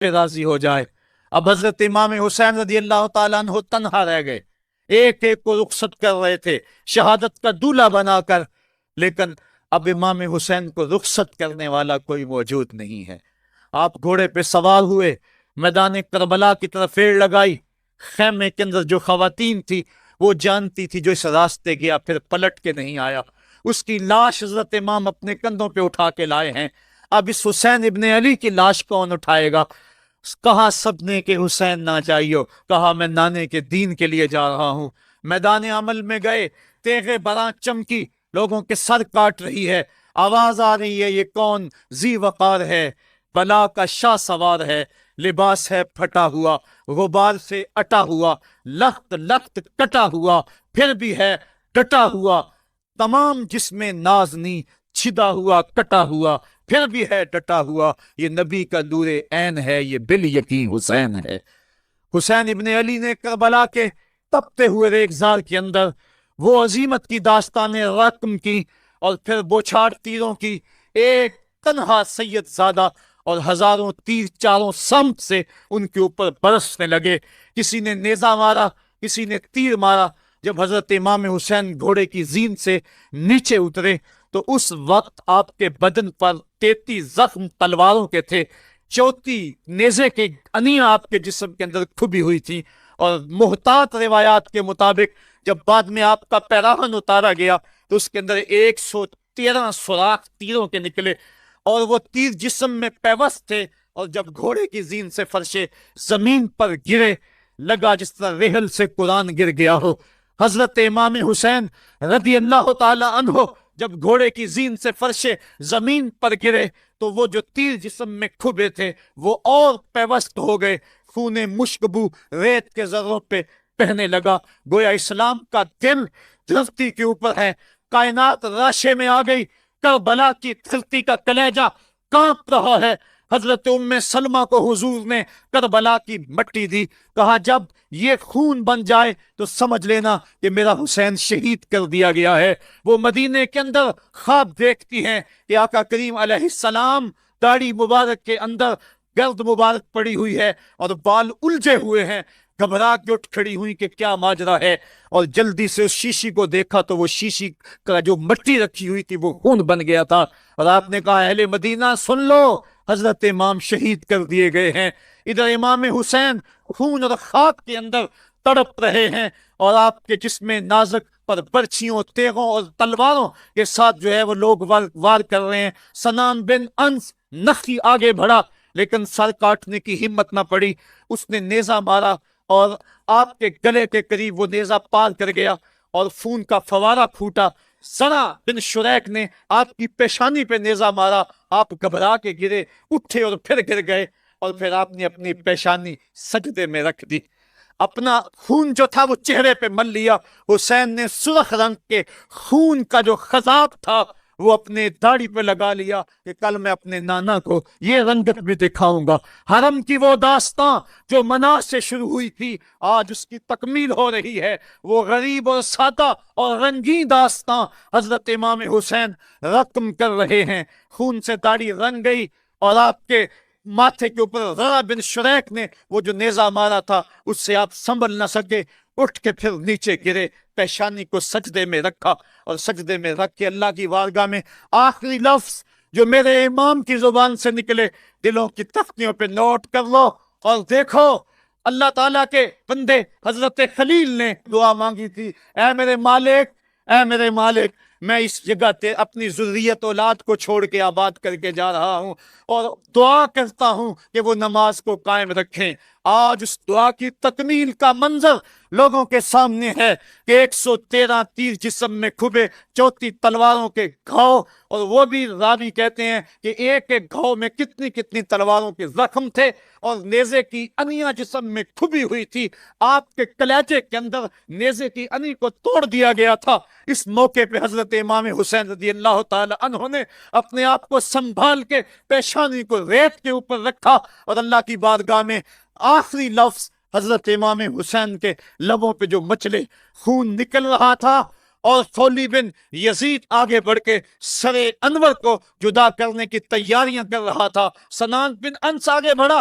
پہ راضی ہو جائے۔ اب حضرت امام حسین رضی اللہ تعالیٰ عنہ تنہا رہ گئے، ایک ایک کو رخصت کر رہے تھے شہادت کا دولہا بنا کر، لیکن اب امام حسین کو رخصت کرنے والا کوئی موجود نہیں ہے۔ آپ گھوڑے پہ سوار ہوئے، میدان کربلا کی طرف پیڑ لگائی، خیمے کے اندر جو خواتین تھی وہ جانتی تھی جو اس راستے گیا پھر پلٹ کے نہیں آیا، اس کی لاش حضرت امام اپنے کندھوں پہ اٹھا کے لائے ہیں۔ اب اس حسین ابن علی کی لاش کون اٹھائے گا؟ کہا سب نے کہ حسین نہ چاہیے، کہا میں نانے کے دین کے لیے جا رہا ہوں۔ میدان عمل میں گئے، تیغ براں چمکی، لوگوں کے سر کاٹ رہی ہے، آواز آ رہی ہے یہ کون ذی وقار ہے، بلا کا شاہ سوار ہے، لباس ہے پھٹا ہوا، غبار سے اٹا ہوا، لخت لخت کٹا ہوا، پھر بھی ہے ڈٹا ہوا، تمام جسم نازنی چھدا ہوا کٹا ہوا، پھر بھی ہے ڈٹا ہوا، یہ نبی کا نور عین ہے، یہ بال یقین حسین ہے۔ حسین ابن علی نے کربلا کے تپتے ہوئے ریگزار کے اندر وہ عظیمت کی داستان رقم کی، اور پھر بوچھاڑ تیروں کی، ایک تنہا سید زادہ اور ہزاروں تیر چاروں سمت سے ان کے اوپر برسنے لگے، کسی نے نیزہ مارا، کسی نے تیر مارا۔ جب حضرت امام حسین گھوڑے کی زین سے نیچے اترے تو اس وقت آپ کے بدن پر 33 زخم تلواروں کے تھے، 34 نیزے کے انیاں آپ کے جسم کے اندر کھبی ہوئی تھی، اور محتاط روایات کے مطابق جب بعد میں آپ کا پیراہن اتارا گیا تو اس کے اندر 113 سوراخ تیروں کے نکلے، اور وہ تیر جسم میں پیوست تھے، اور جب گھوڑے کی زین سے فرشے زمین پر گرے لگا جس طرح ریحل سے قرآن گر گیا ہو۔ حضرت امام حسین رضی اللہ تعالی عنہ جب گھوڑے کی زین سے فرشے زمین پر گرے تو وہ جو تیر جسم میں کھبے تھے وہ اور پیوست ہو گئے، خون مشکبو ریت کے ذروں پہ بہنے لگا، گویا اسلام کا دل دھرتی کے اوپر ہے، کائنات راشے میں آ گئی، کربلا کی دھرتی کا کلیجہ کانپ رہا ہے۔ حضرت ام سلمہ کو حضور نے کربلا کی مٹی دی، کہا جب یہ خون بن جائے تو سمجھ لینا کہ میرا حسین شہید کر دیا گیا ہے۔ وہ مدینے کے اندر خواب دیکھتی ہیں کہ آقا کریم علیہ السلام داڑھی مبارک کے اندر گرد مبارک پڑی ہوئی ہے اور بال الجھے ہوئے ہیں، گھبرا کے اٹھ کھڑی ہوئی کہ کیا ماجرا ہے، اور جلدی سے اس شیشی کو دیکھا تو وہ شیشی کا جو مٹی رکھی ہوئی تھی وہ خون بن گیا تھا، اور آپ نے کہا اہل مدینہ سن لو، حضرت امام شہید کر دیے گئے ہیں۔ ادھر امام حسین خون اور خاک کے اندر تڑپ رہے ہیں، اور آپ کے جسم نازک پر برچھیوں، تیغوں اور تلواروں کے ساتھ جو ہے وہ لوگ وار کر رہے ہیں۔ سنان بن انس نخی آگے بڑھا لیکن سر کاٹنے کی ہمت نہ پڑی، اس نے نیزہ مارا اور آپ کے گلے کے قریب وہ نیزہ پار کر گیا اور خون کا فوارہ پھوٹا۔ سرا بن شریک نے آپ کی پیشانی پہ نیزہ مارا، آپ گھبرا کے گرے، اٹھے اور پھر گر گئے، اور پھر آپ نے اپنی پیشانی سجدے میں رکھ دی، اپنا خون جو تھا وہ چہرے پہ مل لیا۔ حسین نے سرخ رنگ کے خون کا جو خضاب تھا وہ اپنے داڑھی پہ لگا لیا کہ کل میں اپنے نانا کو یہ رنگت بھی دکھاؤں گا۔ حرم کی وہ داستان جو منا سے شروع ہوئی تھی آج اس کی تکمیل ہو رہی ہے، وہ غریب اور سادہ اور رنگین داستان حضرت امام حسین رقم کر رہے ہیں۔ خون سے داڑھی رنگ گئی، اور آپ کے ماتھے کے اوپر ررا بن شریک نے وہ جو نیزہ مارا تھا اس سے آپ سنبھل نہ سکے، اٹھ کے پھر نیچے گرے، پیشانی کو سجدے میں رکھا، اور سجدے میں رکھ کے اللہ کی بارگاہ میں آخری لفظ جو میرے امام کی زبان سے نکلے دلوں کی تختیوں پہ نوٹ کر لو اور دیکھو۔ اللہ تعالیٰ کے بندے حضرت خلیل نے دعا مانگی تھی، اے میرے مالک، اے میرے مالک، میں اس جگہ تے اپنی ذریت اولاد کو چھوڑ کے آباد کر کے جا رہا ہوں، اور دعا کرتا ہوں کہ وہ نماز کو قائم رکھیں۔ آج اس دعا کی تکمیل کا منظر لوگوں کے سامنے ہے کہ 113 تیر جسم میں کھبے، 34 تلواروں کے گھاؤ، اور وہ بھی راوی کہتے ہیں کہ ایک ایک گھاؤ میں کتنی کتنی تلواروں کے زخم تھے، اور نیزے کی انیاں جسم میں کھبی ہوئی تھی، آپ کے کلیجے کے اندر نیزے کی انی کو توڑ دیا گیا تھا۔ اس موقع پہ حضرت امام حسین رضی اللہ تعالی عنہ نے اپنے آپ کو سنبھال کے پیشانی کو ریت کے اوپر رکھا، اور اللہ کی بارگاہ میں آخری لفظ حضرت امام حسین کے لبوں پہ جو مچلے خون نکل رہا تھا، اور خولی بن یزید آگے بڑھ کے سر انور کو جدا کرنے کی تیاریاں کر رہا تھا، سنان بن انس آگے بڑھا